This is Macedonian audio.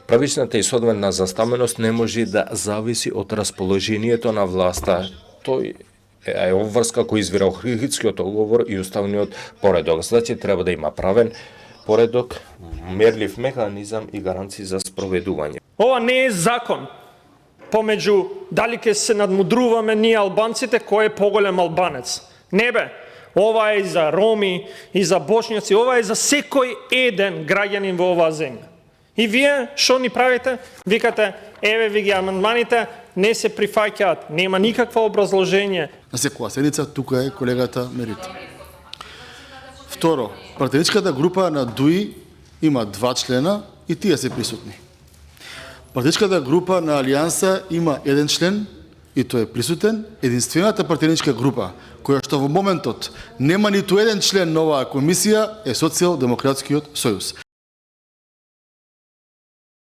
Правичната и соодветна застаменост не може да зависи од расположението на власта. Тој е обврска кој извира Охридскиот договор и уставниот поредок. Значи треба да има правен поредок, мерлив механизам и гаранции за спроведување. Ова не е закон помеѓу дали ќе се надмудруваме ние албанците кој е поголем албанец. Не бе. Ова е и за роми, и за бошњаци, ова е за секој еден граѓанин во оваа земја. И вие што ни правите? Викате, еве ви ги амандманите, не се прифаќаат, нема никакво образложение. На секоја седница тука е колегата Мерит. Второ, партијската група на ДУИ има 2 члена и тие се присутни. Партијската група на Алијанса има 1 член и тој е присутен. Единствената партијска група која што во моментот нема ниту еден член на оваа комисија е Социјалдемократскиот сојуз.